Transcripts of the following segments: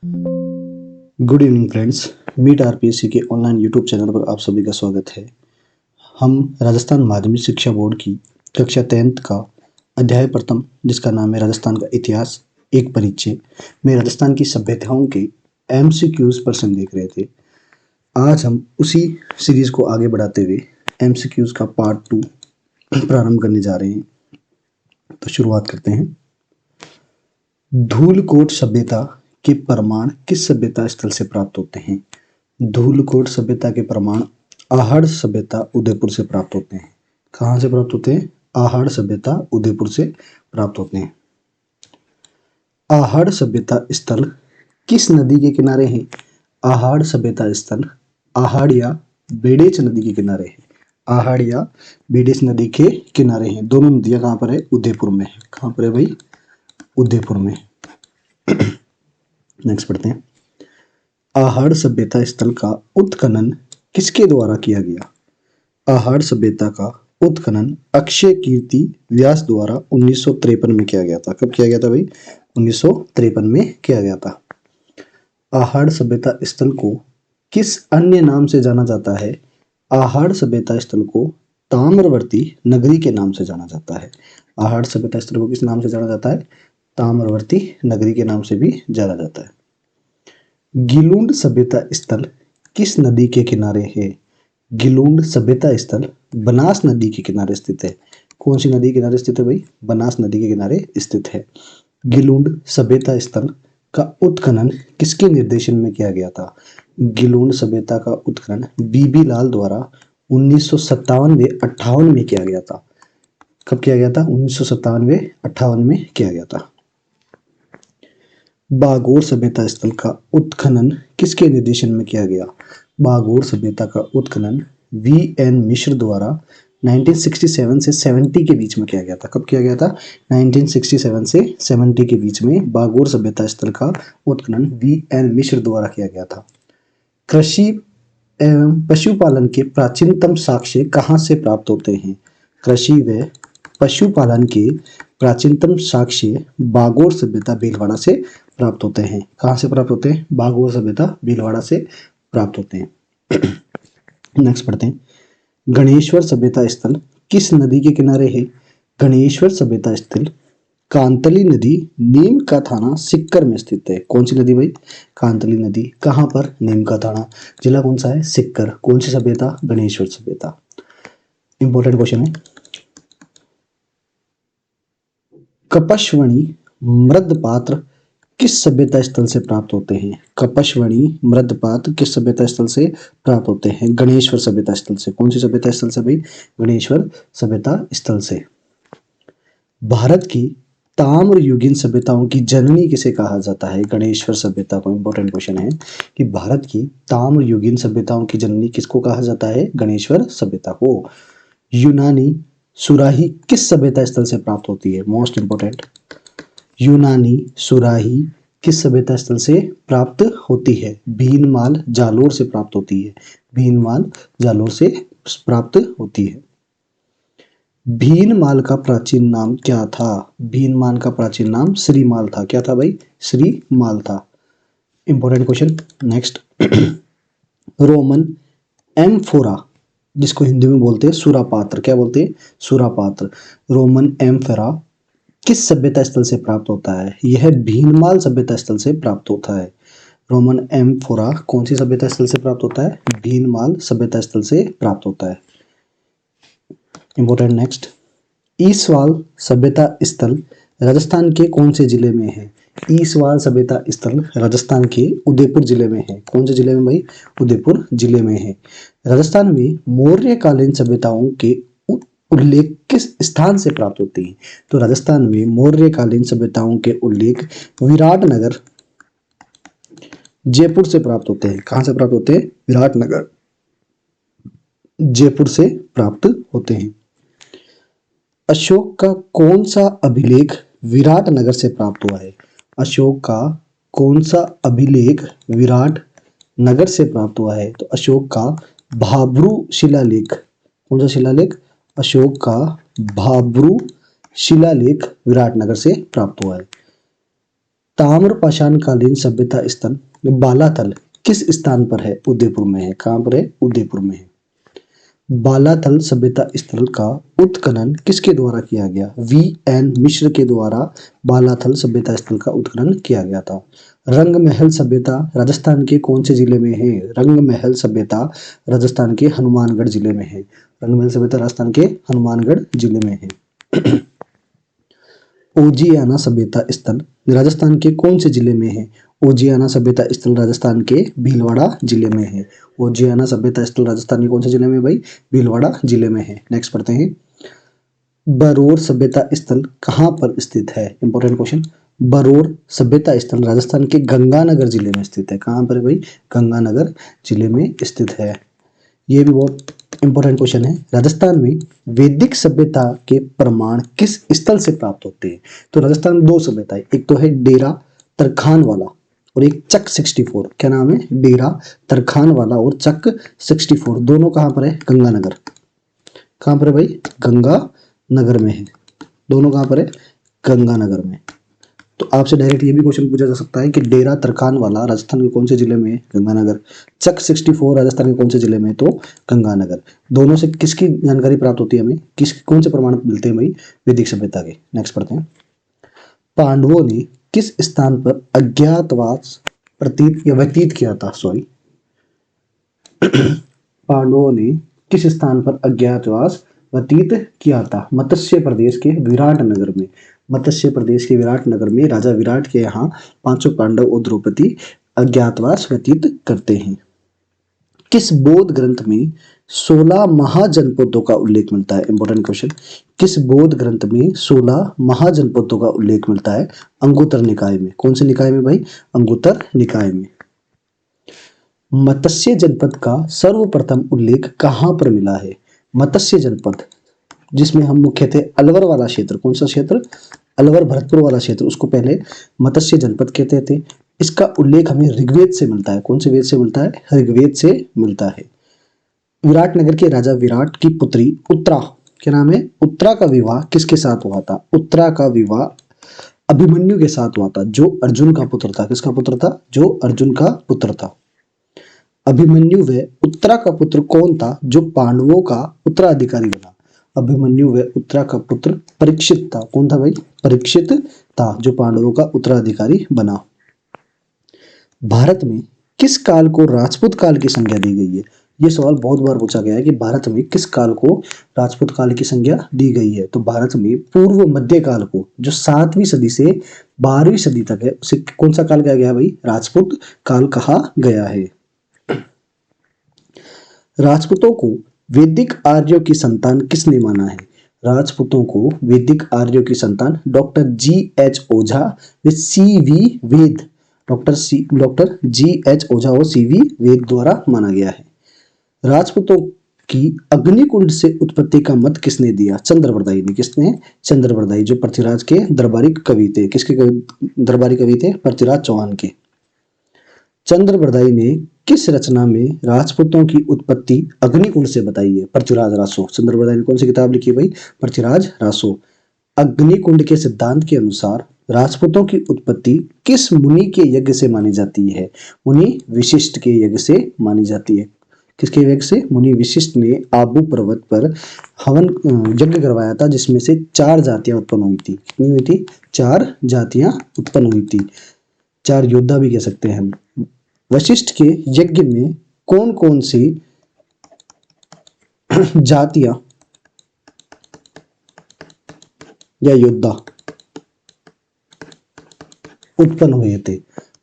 Good evening friends. Meet RPSC के online YouTube channel पर आप सभी का स्वागत है। हम राजस्थान माध्यमिक शिक्षा बोर्ड की कक्षा 10th का अध्याय प्रथम, जिसका नाम है राजस्थान का इतिहास एक परिचय में राजस्थान की सभ्यताओं के एमसीक्यूज पर हम देख रहे थे। आज हम उसी सीरीज को आगे बढ़ाते हुए एमसीक्यूज का पार्ट 2 प्रारंभ करने जा रहे हैं। तो शुरुआत करते हैं। धूलकोट सभ्यता के प्रमाण किस सभ्यता स्थल से प्राप्त होते हैं? धूलकोट सभ्यता के प्रमाण आहड़ सभ्यता उदयपुर से प्राप्त होते हैं। कहाँ से प्राप्त होते हैं? आहड़ सभ्यता उदयपुर से प्राप्त होते हैं। आहड़ सभ्यता स्थल किस नदी के किनारे है? आहड़ सभ्यता स्थल आहड़ या बेडेच नदी के किनारे है। आहड़ या बेडेच नदी के किनारे हैं। दोनों नदियां कहाँ पर है? उदयपुर में है। कहाँ पर है भाई? उदयपुर में। नेक्स्ट पढ़ते हैं। आहड़ सभ्यता स्थल का उत्खनन किसके द्वारा किया गया? आहड़ सभ्यता का उत्खनन अक्षय कीर्ति व्यास द्वारा 1953 में किया गया था। कब किया गया था भाई? 1953 में किया गया था। आहड़ सभ्यता स्थल को किस अन्य नाम से जाना जाता है? आहड़ सभ्यता स्थल को ताम्रवर्ती नगरी के नाम से जाना जाता है। आहड़ सभ्यता स्थल को किस नाम से जाना जाता है? ताम्रवर्ती नगरी के नाम से भी जाना जाता है। गिलुंड सभ्यता स्थल किस नदी के किनारे है? गिलुंड सभ्यता स्थल बनास नदी के किनारे स्थित है। कौन सी नदी के किनारे स्थित है भाई? बनास नदी के किनारे स्थित है। गिलुंड सभ्यता स्थल का उत्खनन किसके निर्देशन में किया गया था? गिलुंड सभ्यता का उत्खनन बीबी लाल द्वारा 1957-58 में किया गया था। कब किया गया था? 1957-58 में किया गया था। बागोर सभ्यता स्थल का उत्खनन किसके निर्देशन में किया गया? बागोर सभ्यता का उत्खनन वी.एन. मिश्र द्वारा 1967 से 70 के बीच में किया गया था। कब किया गया था? 1967 से 70 के बीच में बागोर सभ्यता स्थल का उत्खनन वी.एन. मिश्र द्वारा किया गया था। कृषि एवं पशुपालन के प्राचीनतम साक्ष्य कहाँ से प्राप्त होते हैं? कृषि व पशुपालन के प्राचीनतम साक्ष्य बागोर सभ्यता भीलवाड़ा से प्राप्त होते हैं। कहाँ से प्राप्त होते हैं? बागोर सभ्यता भीलवाड़ा से प्राप्त होते हैं। नेक्स्ट पढ़ते हैं। गणेश्वर सभ्यता स्थल किस नदी के किनारे है? गणेश्वर सभ्यता स्थल कांतली नदी नीम का थाना सिक्कर में स्थित है। कौन सी नदी भाई? कांतली नदी। कहाँ पर? नीम का थाना। जिला कौन सा है? सिक्कर। कौन सी सभ्यता? गणेश्वर सभ्यता। इंपॉर्टेंट क्वेश्चन है। कपशवणी मृदपात्र किस सभ्यता स्थल से प्राप्त होते हैं? कपशवणी मृदपात्र किस सभ्यता स्थल से प्राप्त होते हैं? गणेश्वर सभ्यता स्थल से। कौन सी सभ्यता स्थल से भाई? गणेश्वर सभ्यता स्थल से। भारत की ताम्रयुगीन सभ्यताओं की जननी किसे कहा जाता है? गणेश्वर सभ्यता को। इंपॉर्टेंट क्वेश्चन है कि भारत की ताम्रयुगीन सभ्यताओं की जननी किसको कहा जाता है? गणेश्वर सभ्यता को। यूनानी सुराही किस सभ्यता स्थल से प्राप्त होती है? Most important. यूनानी सुराही किस सभ्यता स्थल से प्राप्त होती है? भीनमाल जालोर से प्राप्त होती है। भीनमाल जालोर से प्राप्त होती है। भीनमाल का प्राचीन नाम क्या था? भीनमाल का प्राचीन नाम श्रीमाल था। क्या था भाई? श्रीमाल था। Important question. Next. Roman amphora जिसको हिंदी में बोलते हैं सुरापात्र। क्या बोलते हैं? सुरापात्र। रोमन एम्फोरा किस सभ्यता स्थल से प्राप्त होता है? यह भीनमाल सभ्यता स्थल से प्राप्त होता है। रोमन एम्फोरा कौन सी सभ्यता स्थल से प्राप्त होता है? भीनमाल सभ्यता स्थल से प्राप्त होता है। Important next. ईसवाल सभ्यता स्थल राजस्थान के कौन से जिले में है? ईसवाल सभ्यता स्थल राजस्थान के उदयपुर जिले में है। कौन से जिले में भाई? उदयपुर जिले में है। राजस्थान में मौर्यकालीन सभ्यताओं के उल्लेख किस स्थान से प्राप्त होते हैं? तो राजस्थान में मौर्यकालीन सभ्यताओं के उल्लेख विराटनगर जयपुर से प्राप्त होते हैं। कहां से प्राप्त होते हैं? विराटनगर जयपुर से प्राप्त होते हैं। अशोक का कौन सा अभिलेख विराटनगर से प्राप्त हुआ है? अशोक का कौन सा अभिलेख विराटनगर से प्राप्त हुआ है? तो अशोक का भाब्रू शिलालेख। कौन सा शिलालेख? अशोक का भाब्रू शिलालेख विराटनगर से प्राप्त हुआ है। ताम्र पाषाणकालीन सभ्यता स्थल बालाथल किस स्थान पर है? उदयपुर में है। कहाँ पर है? उदयपुर में है। बालाथल सभ्यता स्थल का उत्खनन किसके द्वारा किया गया? वी.एन. मिश्र के द्वारा बालाथल सभ्यता स्थल का उत्खनन किया गया था। रंगमहल सभ्यता राजस्थान के कौन से जिले में है? रंगमहल सभ्यता राजस्थान के हनुमानगढ़ जिले में है। रंगमहल सभ्यता राजस्थान के हनुमानगढ़ जिले में है। ओजियाना सभ्यता स्थल राजस्थान के कौन से जिले में है? ओजियाना सभ्यता स्थल राजस्थान के भीलवाड़ा जिले में है। ओजियाना सभ्यता स्थल राजस्थान के कौन से जिले में भाई? भीलवाड़ा जिले में है। नेक्स्ट पढ़ते हैं। बरौर सभ्यता स्थल कहाँ पर स्थित है? Important question. बरौर सभ्यता स्थल राजस्थान के गंगानगर जिले में स्थित है। कहाँ पर है भाई? गंगानगर जिले में स्थित है। ये भी बहुत इंपॉर्टेंट क्वेश्चन है। राजस्थान में वैदिक सभ्यता के प्रमाण किस स्थल से प्राप्त होते हैं? तो राजस्थान में दो सभ्यता है, एक तो है डेरा तरखान वाला और एक चक 64। क्या नाम है? डेरा तरखान वाला और चक 64। दोनों कहाँ पर है? गंगानगर। कहाँ पर है भाई? गंगानगर में है। दोनों कहाँ पर है? गंगानगर में। तो आपसे डायरेक्ट ये भी क्वेश्चन पूछा जा सकता है कि डेरा तरखान वाला राजस्थान के कौन से जिले में है? गंगानगर। चक 64 राजस्थान के कौन से जिले में है? तो गंगानगर। दोनों से किसकी जानकारी प्राप्त होती है हमें? कौन से प्रमाण मिलते हैं भाई? वैदिक सभ्यता के। नेक्स्ट पढ़ते हैं। पांडवों ने किस स्थान पर अज्ञातवास व्यतीत किया था? सॉरी, पांडवों ने किस स्थान पर अज्ञातवास व्यतीत किया था? मत्स्य प्रदेश के विराट नगर में। मत्स्य प्रदेश के विराट नगर में राजा विराट के यहाँ पांचों पांडव और द्रौपदी अज्ञातवास व्यतीत करते हैं। किस बौद्ध ग्रंथ में 16 महाजनपदों का उल्लेख मिलता है? Important question. किस बौद्ध ग्रंथ में 16 महाजनपदों का उल्लेख मिलता है? अंगुत्तर निकाय में। कौन से निकाय में भाई? अंगुत्तर निकाय में। मत्स्य जनपद का सर्वप्रथम उल्लेख कहाँ पर मिला है? मत्स्य जनपद जिसमें हम मुख्यतः अलवर वाला क्षेत्र, कौन सा क्षेत्र? अलवर भरतपुर वाला क्षेत्र, उसको पहले मत्स्य जनपद कहते थे। इसका उल्लेख हमें ऋग्वेद से मिलता है। कौन से वेद से मिलता है? ऋग्वेद से मिलता है। विराटनगर के राजा विराट की पुत्री उत्तरा, क्या नाम है? उत्तरा का विवाह किसके साथ हुआ था? उत्तरा का विवाह अभिमन्यु के साथ हुआ था, जो अर्जुन का पुत्र था। किसका पुत्र था? जो अर्जुन का पुत्र था। अभिमन्यु व उत्तरा का पुत्र कौन था जो पांडवों का उत्तराधिकारी बना? अभिमन्यु व उत्तरा का पुत्र परीक्षित था। कौन था भाई? परीक्षित था, जो पांडवों का उत्तराधिकारी बना। भारत में किस काल को राजपूत काल की संज्ञा दी गई है? ये सवाल बहुत बार पूछा गया है कि भारत में किस काल को राजपूत काल की संज्ञा दी गई है? तो भारत में पूर्व मध्य काल को, जो 7वीं सदी से 12वीं सदी तक है, उसे कौन सा काल कहा गया है भाई? राजपूत काल कहा गया है। राजपूतों को वैदिक आर्यों की संतान किसने माना है? राजपूतों को वैदिक आर्यों की संतान डॉक्टर जी.एच. ओझा व सी.वी. वेद, डॉक्टर जी.एच. ओझा और सी.वी. वेद द्वारा माना गया है। राजपूतों की अग्निकुंड से उत्पत्ति का मत किसने दिया? चंद्रबरदाई ने। किसने? चंद्रबरदाई, जो पृथ्वीराज के दरबारी कवि थे। किसके दरबारी कवि थे? पृथ्वीराज चौहान के। चंद्रबरदाई ने किस रचना में राजपूतों की उत्पत्ति अग्निकुंड से बताई है? पृथ्वीराज रासो। चंद्रबरदाई ने कौन सी किताब लिखी भाई? पृथ्वीराज रासो। अग्निकुंड के सिद्धांत के अनुसार राजपूतों की उत्पत्ति किस मुनि के यज्ञ से मानी जाती है? मुनि विशिष्ट के यज्ञ से मानी जाती है। किसके यज्ञ से? मुनि विशिष्ट ने आबू पर्वत पर हवन यज्ञ करवाया था, जिसमें से 4 जातियां उत्पन्न हुई थी। कितनी हुई थी? 4 जातियां उत्पन्न हुई थी। 4 योद्धा भी कह सकते हैं हम। वशिष्ठ के यज्ञ में कौन कौन सी जातियां या योद्धा उत्पन्न हुए थे?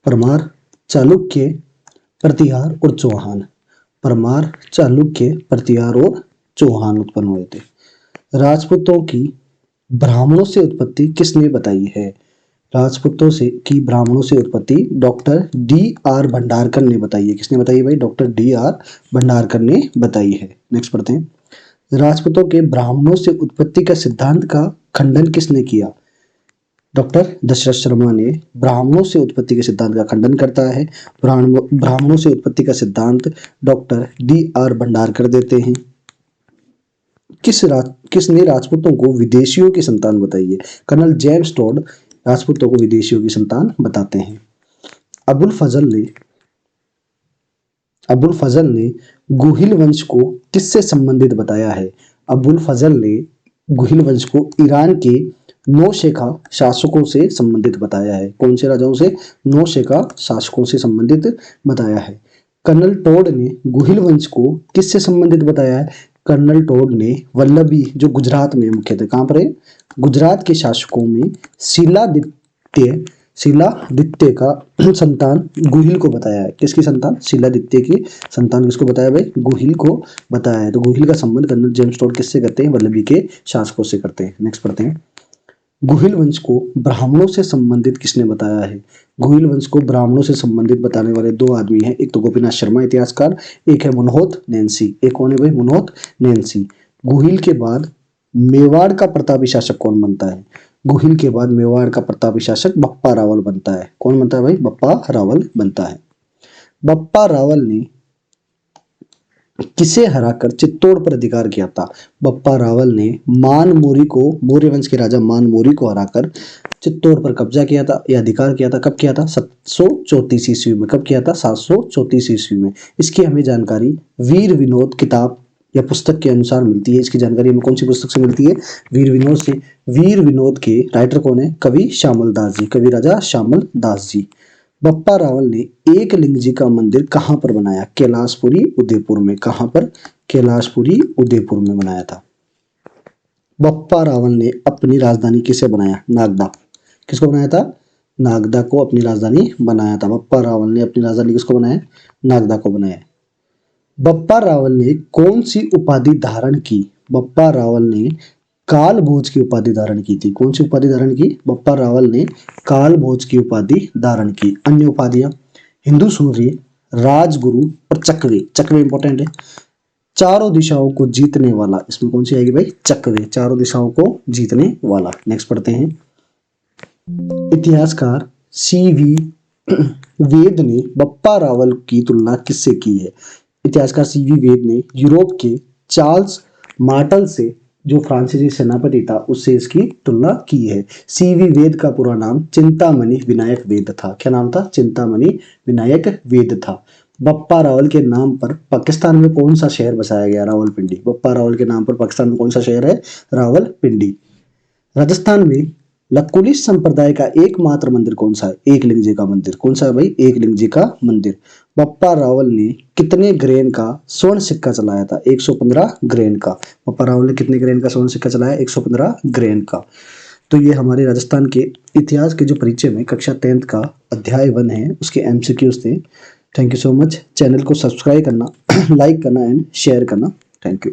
परमार, चालुक्य, प्रतिहार और चौहान। परमार, चालुक्य, प्रतिहार और चौहान उत्पन्न हुए थे। राजपूतों की ब्राह्मणों से उत्पत्ति किसने बताई है? राजपूतों से की ब्राह्मणों से उत्पत्ति डॉक्टर डी.आर. भंडारकर ने बताई है। किसने बताई भाई? Doctor DR. भंडारकर ने बताई है। नेक्स्ट पढ़ते हैं। राजपूतों के ब्राह्मणों से उत्पत्ति का सिद्धांत का खंडन किसने किया? डॉक्टर दशरथ शर्मा ने ब्राह्मणों से उत्पत्ति के सिद्धांत का खंडन करता है। ब्राह्मणों से उत्पत्ति का सिद्धांत डॉक्टर डी.आर. भंडारकर देते हैं। किसने राजपूतों को विदेशियों की संतान बताई है? कर्नल जेम्स टॉड राजपूतों को विदेशियों की संतान बताते हैं। अबुल फजल ने गुहिल वंश को किससे संबंधित बताया है? अबुल फजल ने गुहिल वंश को ईरान के नौशेखा शासकों से संबंधित बताया है। कौन से राजाओं से? नौशेखा शासकों से संबंधित बताया है। कर्नल टोड ने गुहिल वंश को किससे संबंधित बताया है? कर्नल टोड ने वल्लभी, जो गुजरात में मुख्य थे, कहां पर है? गुजरात के शासकों में शिलादित्य का संतान गुहिल को बताया है। किसकी संतान? शिलादित्य की संतान किसको बताया भाई? गुहिल को बताया है। तो गुहिल का संबंध कर्नल जेम्स टोड किससे करते हैं? वल्लभी के शासकों से करते हैं। नेक्स्ट पढ़ते हैं। गुहिल वंश को ब्राह्मणों से संबंधित किसने बताया है? गुहिल वंश को ब्राह्मणों से संबंधित बताने वाले दो आदमी हैं। एक तो गोपीनाथ शर्मा इतिहासकार, एक है मनोहत नैन्सी। एक कौन है भाई? मनोहत नैन्सी। गुहिल के बाद मेवाड़ का प्रतापी शासक कौन बनता है? गुहिल के बाद मेवाड़ का प्रतापी शासक बप्पा रावल बनता है। कौन बनता है भाई? बप्पा रावल बनता है। बप्पा रावल ने किसे हराकर चित्तौड़ पर अधिकार किया था? बप्पा रावल ने मौर्य वंश के राजा मानमोरी को हराकर चित्तौड़ पर कब्जा किया था या अधिकार किया था। कब किया था? 734 ईस्वी में। कब किया था? 734 ईस्वी में। इसकी हमें जानकारी वीर विनोद किताब या पुस्तक के अनुसार मिलती है। इसकी जानकारी हमें कौन सी पुस्तक से मिलती है? वीर विनोद से। वीर विनोद के राइटर कौन है? कवि श्यामल दास जी, कवि राजा श्यामल दास जी। बप्पा रावल ने एकलिंग जी का मंदिर कहां पर बनाया? कैलाशपुरी उदयपुर में। कहां पर? कैलाशपुरी उदयपुर में बनाया था। बप्पा रावल ने अपनी राजधानी किसे बनाया? नागदा। किसको बनाया था? नागदा को अपनी राजधानी बनाया था। बप्पा रावल ने अपनी राजधानी किसको बनाया? नागदा को बनाया। बप्पा रावल ने कौन सी उपाधि धारण की? बप्पा रावल ने काल भोज की उपाधि धारण की थी। कौन सी उपाधि धारण की? बप्पा रावल ने काल भोज की उपाधि धारण की। अन्य उपाधियां हिंदू सूर्य, राजगुरु और चकवे। चकवे इंपॉर्टेंट है। चारों दिशाओं को जीतने वाला, इसमें कौन सी आएगी भाई? चकवे, चारों दिशाओं को जीतने वाला। नेक्स्ट पढ़ते हैं। इतिहासकार सीवी वेद ने बप्पा रावल की तुलना किससे की है? इतिहासकार सीवी वेद ने यूरोप के चार्ल्स मार्टल से, जो फ्रांसीसी सेनापति था, उससे इसकी तुलना की है। सीवी वेद का पूरा नाम चिंतामणि विनायक वेद था। क्या नाम था? चिंतामणि विनायक वेद था। बप्पा रावल के नाम पर पाकिस्तान में कौन सा शहर बसाया गया? रावलपिंडी। बप्पा रावल के नाम पर पाकिस्तान में कौन सा शहर है? रावलपिंडी। राजस्थान में लकुली संप्रदाय का एकमात्र मंदिर कौन सा है? एकलिंग जी का मंदिर। कौन सा है भाई? एकलिंग जी का मंदिर। बप्पा रावल ने कितने ग्रेन का स्वर्ण सिक्का चलाया था? 115 ग्रेन का। बप्पा रावल ने कितने ग्रेन का स्वर्ण सिक्का चलाया? 115 ग्रेन का। तो ये हमारे राजस्थान के इतिहास के जो परिचय में कक्षा 10th का अध्याय 1 है, उसके MCQs थे। Thank you so much. Channel को सब्सक्राइब करना, लाइक करना एंड शेयर करना। Thank you.